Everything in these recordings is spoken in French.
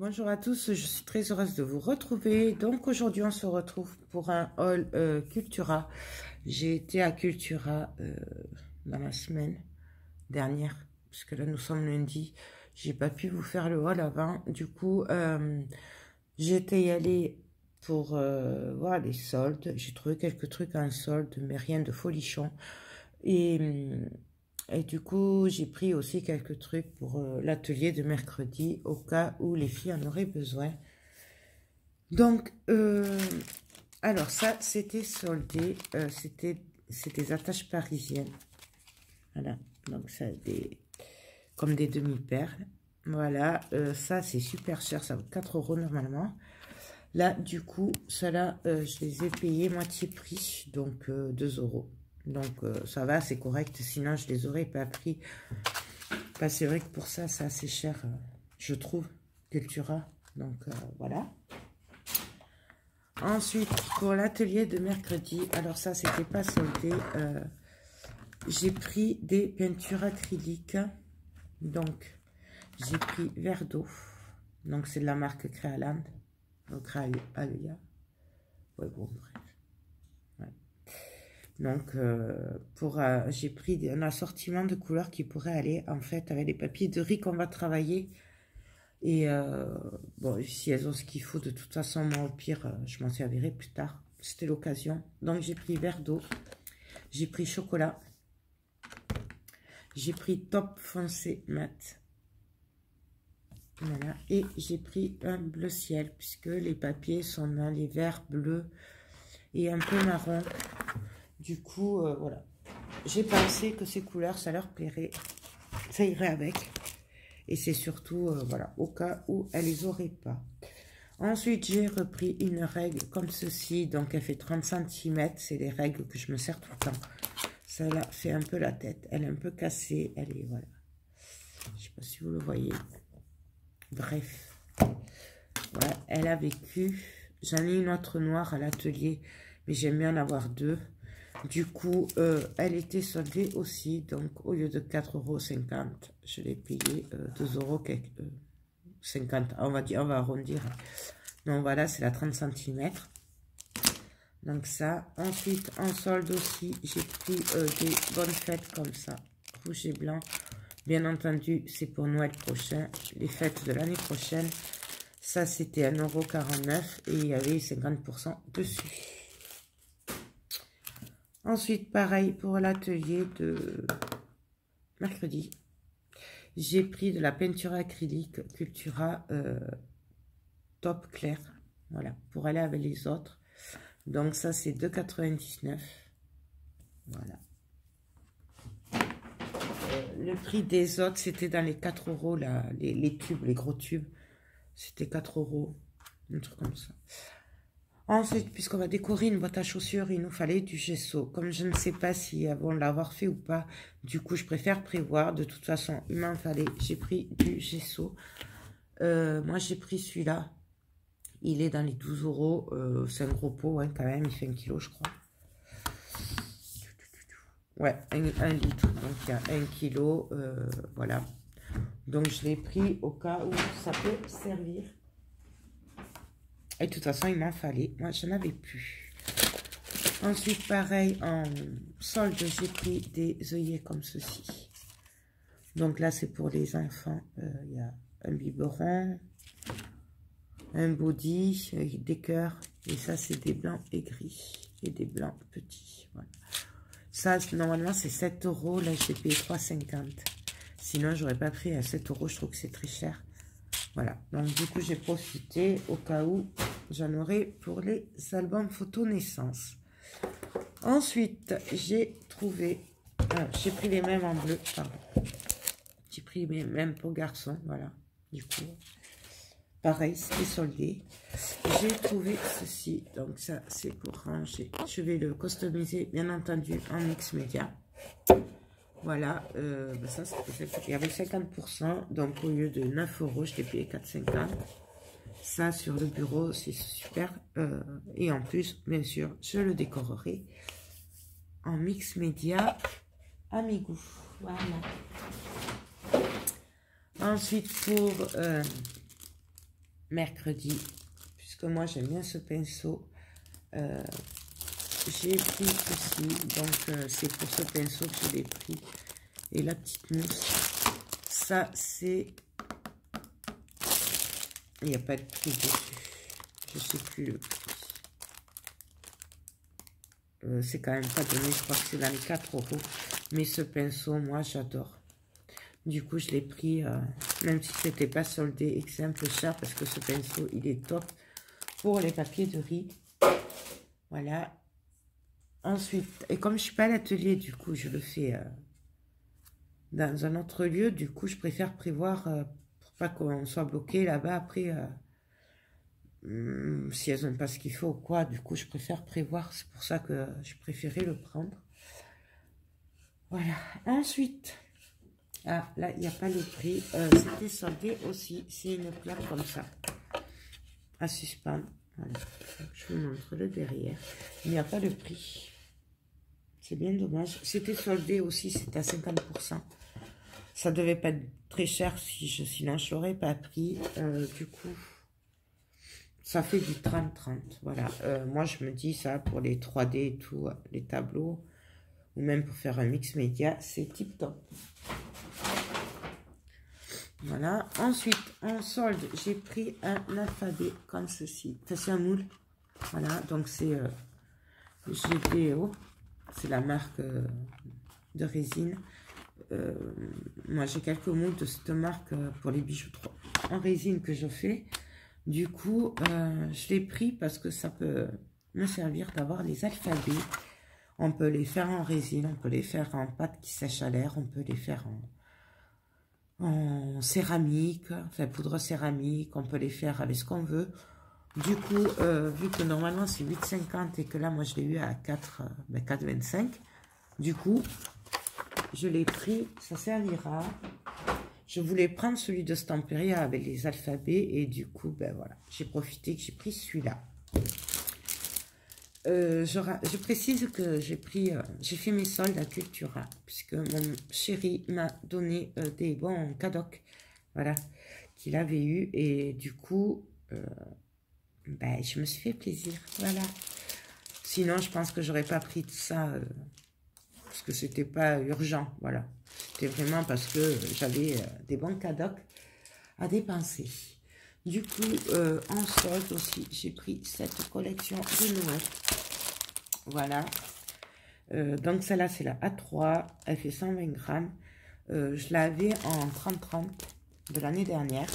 Bonjour à tous, je suis très heureuse de vous retrouver. Donc aujourd'hui on se retrouve pour un haul Cultura. J'ai été à Cultura dans la semaine dernière, puisque là nous sommes lundi. J'ai pas pu vous faire le haul avant. Du coup, j'étais y allée pour voir les soldes. J'ai trouvé quelques trucs en solde, mais rien de folichon. Et du coup, j'ai pris aussi quelques trucs pour l'atelier de mercredi, au cas où les filles en auraient besoin. Donc, alors ça, c'était soldé, c'était des attaches parisiennes. Voilà, donc ça, comme des demi-perles. Voilà, ça, c'est super cher, ça vaut 4 € normalement. Là, du coup, ceux-là, je les ai payés moitié prix, donc 2 €. Donc, ça va, c'est correct. Sinon, je les aurais pas pris. Bah, c'est vrai que pour ça, c'est assez cher, je trouve, Cultura. Donc, voilà. Ensuite, pour l'atelier de mercredi, alors ça, c'était pas soldé. J'ai pris des peintures acryliques. Donc, j'ai pris verre d'eau. Donc, c'est de la marque Créaland. Donc, Créalia. Ouais, bon, bref. Donc, j'ai pris un assortiment de couleurs qui pourrait aller, en fait, avec les papiers de riz qu'on va travailler. Et, bon, si elles ont ce qu'il faut, de toute façon, moi, au pire, je m'en servirai plus tard. C'était l'occasion. Donc, j'ai pris verre d'eau. J'ai pris chocolat. J'ai pris top foncé mat. Voilà. Et j'ai pris un bleu ciel, puisque les papiers sont dans les verts bleus et un peu marron. Du coup, voilà. J'ai pensé que ces couleurs, ça leur plairait. Ça irait avec. Et c'est surtout, voilà, au cas où elles les auraient pas. Ensuite, j'ai repris une règle comme ceci. Donc, elle fait 30 cm. C'est les règles que je me sers tout le temps. Celle-là fait un peu la tête. Elle est un peu cassée. Elle est, voilà. Je sais pas si vous le voyez. Bref. Voilà, elle a vécu. J'en ai une autre noire à l'atelier. Mais j'aime bien en avoir deux. Du coup, elle était soldée aussi. Donc, au lieu de 4,50 €, je l'ai payé 2,50 €. On va dire, on va arrondir. Donc, voilà, c'est la 30 cm. Donc, ça. Ensuite, en solde aussi, j'ai pris des bonnes fêtes comme ça. Rouge et blanc. Bien entendu, c'est pour Noël prochain. Les fêtes de l'année prochaine. Ça, c'était 1,49 € et il y avait 50% dessus. Ensuite, pareil pour l'atelier de mercredi. J'ai pris de la peinture acrylique Cultura top clair. Voilà, pour aller avec les autres. Donc ça, c'est 2,99 €. Voilà. Le prix des autres, c'était dans les 4 €, là, les tubes, les gros tubes. C'était 4 €, un truc comme ça. Ensuite, puisqu'on va décorer une boîte à chaussures, il nous fallait du gesso. Comme je ne sais pas si elles vont l'avoir fait ou pas, du coup, je préfère prévoir. De toute façon, il m'en fallait. J'ai pris du gesso. Moi, j'ai pris celui-là. Il est dans les 12 €. C'est un gros pot, hein, quand même. Il fait 1 kg, je crois. Ouais, 1 litre. Donc, il y a 1 kg. Voilà. Donc, je l'ai pris au cas où ça peut servir. Et de toute façon, il m'en fallait. Moi, je n'en avais plus. Ensuite, pareil, en solde, j'ai pris des œillets comme ceci. Donc là, c'est pour les enfants. Il y a un biberon, un body, des cœurs. Et ça, c'est des blancs et gris. Et des blancs petits. Voilà. Ça, normalement, c'est 7 €. Là, j'ai payé 3,50 €. Sinon, j'aurais pas pris à 7 €. Je trouve que c'est très cher. Voilà, donc du coup j'ai profité au cas où j'en aurai pour les albums photo naissance. Ensuite, j'ai trouvé, j'ai pris les mêmes en bleu, pardon. J'ai pris les mêmes pour garçons, voilà. Du coup, pareil, c'était soldé. J'ai trouvé ceci, donc ça c'est pour ranger. Je vais le customiser, bien entendu, en mix média. Voilà, ça il y avait 50%, donc au lieu de 9 €, je l'ai payé 4,50 €. Ça sur le bureau, c'est super. Et en plus, bien sûr, je le décorerai en mix média à mes goûts. Voilà. Ensuite, pour mercredi, puisque moi j'aime bien ce pinceau. J'ai pris ceci, donc c'est pour ce pinceau que je l'ai pris. Et la petite mousse, ça c'est... Il n'y a pas de prix dessus. Je ne sais plus le prix. C'est quand même pas donné, je crois que c'est dans les 4 €. Mais ce pinceau, moi j'adore. Du coup, je l'ai pris, même si c'était pas soldé et que c'est un peu cher, parce que ce pinceau, il est top pour les papiers de riz. Voilà. Ensuite, et comme je suis pas à l'atelier, du coup, je le fais dans un autre lieu. Du coup, je préfère prévoir pour pas qu'on soit bloqué là-bas après. Si elles n'ont pas ce qu'il faut ou quoi, du coup, je préfère prévoir. C'est pour ça que je préférais le prendre. Voilà. Ensuite, ah, là, il n'y a pas le prix. C'était soldé aussi. C'est une plaque comme ça, à suspendre. Voilà. Je vous montre le derrière. Il n'y a pas de prix. C'est bien dommage. C'était soldé aussi. C'était à 50%. Ça devait pas être très cher sinon je l'aurais pas pris. Du coup, ça fait du 30-30. Voilà. Moi, je me dis ça pour les 3D et tout, les tableaux. Ou même pour faire un mix média, c'est tip top. Voilà. Ensuite, en solde, j'ai pris un alphabet comme ceci. Enfin, c'est un moule. Voilà. Donc, c'est GDO. C'est la marque de résine. Moi, j'ai quelques moules de cette marque pour les bijoux en résine que je fais. Du coup, je l'ai pris parce que ça peut me servir d'avoir les alphabets. On peut les faire en résine, on peut les faire en pâte qui sèche à l'air, on peut les faire en céramique, enfin poudre céramique, on peut les faire avec ce qu'on veut. Du coup, vu que normalement c'est 8,50 et que là moi je l'ai eu à 4,25, du coup je l'ai pris, ça servira. Je voulais prendre celui de Stamperia avec les alphabets et du coup ben voilà, j'ai profité que j'ai pris celui-là. Je précise que j'ai fait mes soldes à Cultura, puisque mon chéri m'a donné des bons cadocs, voilà, qu'il avait eu, et du coup, ben, je me suis fait plaisir, voilà. Sinon, je pense que j'aurais pas pris tout ça, parce que c'était pas urgent, voilà. C'était vraiment parce que j'avais des bons cadocs à dépenser. Du coup, en solde aussi, j'ai pris cette collection de Noël. Voilà. Donc, celle-là, c'est la A3. Elle fait 120 grammes. Je l'avais en 30-30 de l'année dernière.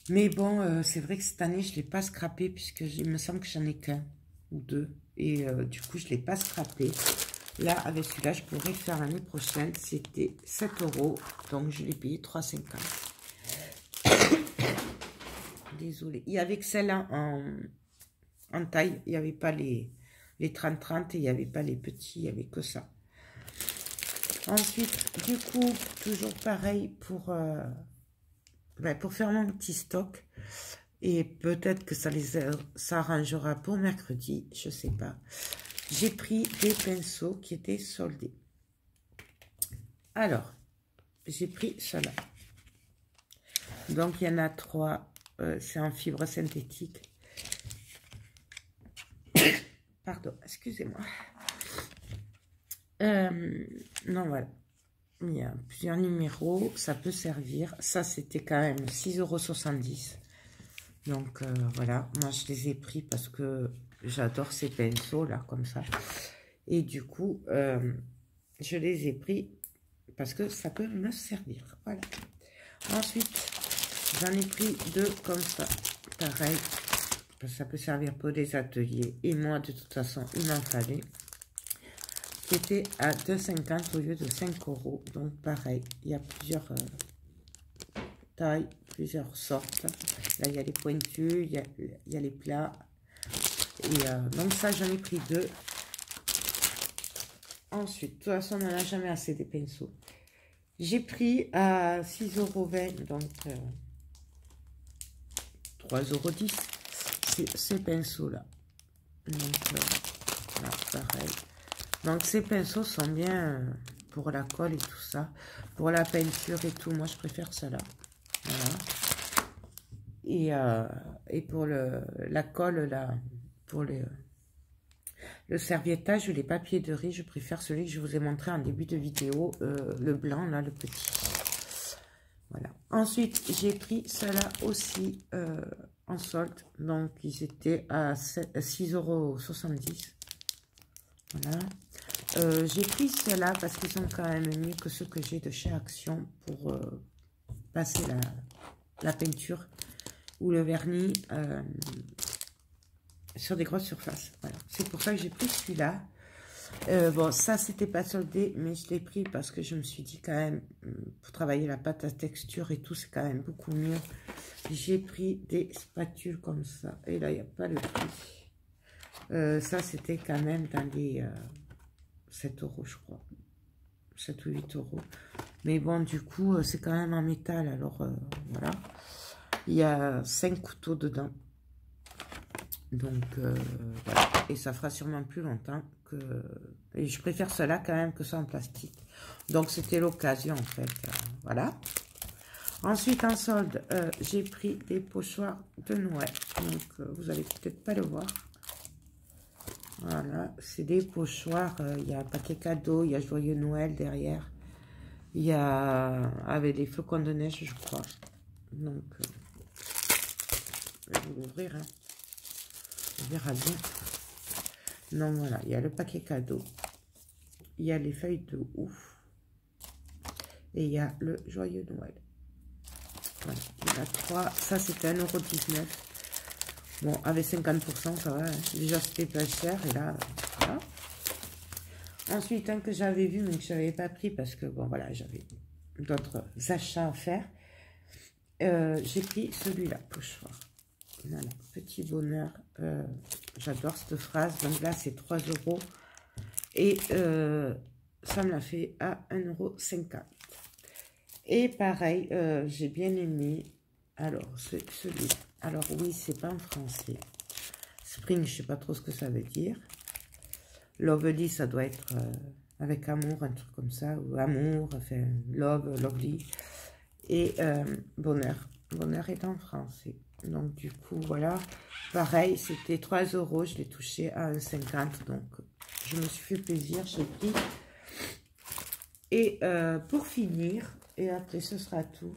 Mais bon, c'est vrai que cette année, je ne l'ai pas scrappé puisque il me semble que j'en ai qu'un ou deux. Et du coup, je ne l'ai pas scrappé. Là, avec celui-là, je pourrais faire l'année prochaine. C'était 7 €. Donc, je l'ai payé 3,50 €. Désolée. Il y avait que celle-là en taille. Il n'y avait pas les 30-30 et il n'y avait pas les petits. Il n'y avait que ça. Ensuite, du coup, toujours pareil pour faire mon petit stock. Et peut-être que ça arrangera pour mercredi. Je ne sais pas. J'ai pris des pinceaux qui étaient soldés. Alors, j'ai pris cela. Donc, il y en a 3. C'est en fibre synthétique. Pardon, excusez-moi. Non, voilà. Il y a plusieurs numéros. Ça peut servir. Ça, c'était quand même 6,70 €. Donc, voilà. Moi, je les ai pris parce que j'adore ces pinceaux, là, comme ça. Et du coup, je les ai pris parce que ça peut me servir. Voilà. Ensuite, j'en ai pris 2 comme ça. Pareil. Ça peut servir pour des ateliers. Et moi, de toute façon, il m'en fallait. C'était à 2,50 € au lieu de 5 €. Donc, pareil, il y a plusieurs tailles, plusieurs sortes. Là, il y a les pointus, il y a les plats. Et donc, ça, j'en ai pris 2. Ensuite, de toute façon, on n'en a jamais assez des pinceaux. J'ai pris à 6,20 €, donc 3,10 €. Ces pinceaux-là. Donc, là, pareil. Donc, ces pinceaux sont bien pour la colle et tout ça. Pour la peinture et tout, moi, je préfère cela. Voilà. Et pour la colle, là, pour le serviettage ou les papiers de riz, je préfère celui que je vous ai montré en début de vidéo, le blanc, là, le petit. Voilà. Ensuite, j'ai pris cela aussi en solde. Donc, ils étaient à 6,70 €. Voilà. J'ai pris cela parce qu'ils sont quand même mieux que ceux que j'ai de chez Action pour passer la peinture ou le vernis sur des grosses surfaces. Voilà. C'est pour ça que j'ai pris celui-là. Bon, ça, c'était pas soldé, mais je l'ai pris parce que je me suis dit quand même, pour travailler la pâte à texture et tout, c'est quand même beaucoup mieux. J'ai pris des spatules comme ça. Et là, il n'y a pas le prix. Ça, c'était quand même dans les 7 €, je crois. 7 ou 8 €. Mais bon, du coup, c'est quand même en métal. Alors, voilà. Il y a 5 couteaux dedans. Donc, voilà. Et ça fera sûrement plus longtemps que... Et je préfère cela quand même que ça en plastique. Donc, c'était l'occasion, en fait. Voilà. Ensuite, en solde, j'ai pris des pochoirs de Noël. Donc, vous allez peut-être pas le voir. Voilà. C'est des pochoirs. Il y a un paquet cadeau. Il y a Joyeux Noël derrière. Il y a... avec des flocons de neige, je crois. Donc, je vais vous l'ouvrir, hein. On verra bien. Donc voilà, il y a le paquet cadeau. Il y a les feuilles de ouf. Et il y a le Joyeux Noël. Voilà, il y en a 3. Ça, c'était 1,19 €. Bon, avec 50%, ça va. Hein. Déjà, c'était pas cher. Et là, voilà. Ensuite, un que j'avais vu, mais que je n'avais pas pris parce que, bon, voilà, j'avais d'autres achats à faire. J'ai pris celui-là, pochoir. Voilà, petit bonheur. J'adore cette phrase. Donc là, c'est 3 €. Et ça me l'a fait à 1,50 €. Et pareil, j'ai bien aimé. Alors, c'est celui-là. Alors oui, c'est pas en français. Spring, je sais pas trop ce que ça veut dire. Lovely, ça doit être avec amour, un truc comme ça. Ou amour, enfin, love, lovely. Et bonheur. Bonheur est en français. Donc, du coup, voilà. Pareil, c'était 3 €. Je l'ai touché à 1,50 €. Donc, je me suis fait plaisir. J'ai pris. Et pour finir, et après, ce sera tout.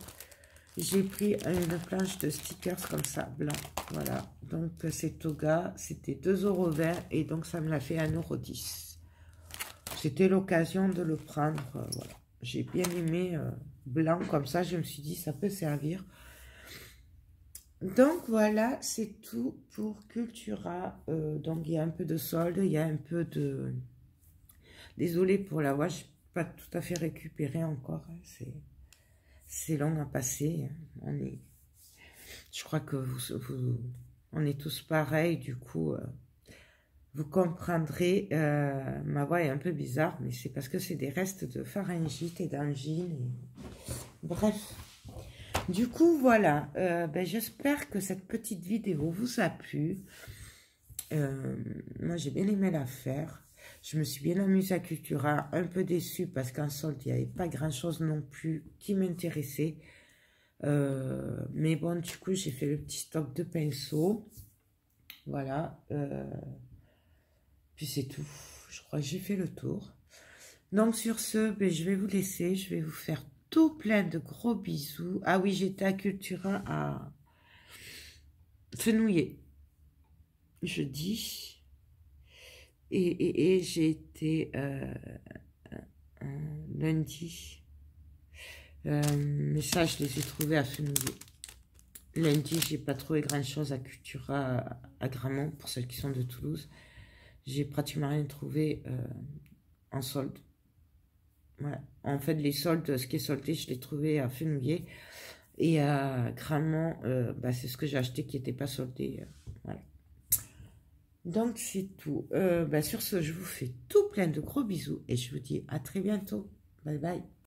J'ai pris une planche de stickers comme ça, blanc. Voilà. Donc, c'est Toga. C'était 2,20 €. Et donc, ça me l'a fait 1,10 €. C'était l'occasion de le prendre. Voilà. J'ai bien aimé blanc comme ça. Je me suis dit, ça peut servir. Donc voilà, c'est tout pour Cultura. Donc il y a un peu de solde, il y a un peu de... Désolée pour la voix, je n'ai pas tout à fait récupéré encore. Hein. C'est long à passer. Hein. Je crois que on est tous pareils. Du coup, vous comprendrez. Ma voix est un peu bizarre, mais c'est parce que c'est des restes de pharyngite et d'angine. Bref. Du coup, voilà, j'espère que cette petite vidéo vous a plu. Moi, j'ai bien aimé la faire. Je me suis bien amusée à Cultura, un peu déçue parce qu'en solde, il n'y avait pas grand-chose non plus qui m'intéressait. Mais bon, du coup, j'ai fait le petit stock de pinceaux. Voilà. Puis c'est tout. Je crois que j'ai fait le tour. Donc, sur ce, je vais vous laisser. Je vais vous faire tout plein de gros bisous. Ah oui, j'étais à Cultura à Fenouillet jeudi. Et j'ai été lundi. Mais ça, je les ai trouvés à Fenouillet. Lundi, j'ai pas trouvé grand chose à Cultura à Gramont, pour celles qui sont de Toulouse. J'ai pratiquement rien trouvé en solde. Voilà. En fait, les soldes, ce qui est soldé, je l'ai trouvé à Fenouillet. Et à Gramont, c'est ce que j'ai acheté qui n'était pas soldé. Voilà. Donc, c'est tout. Sur ce, je vous fais tout plein de gros bisous. Et je vous dis à très bientôt. Bye bye.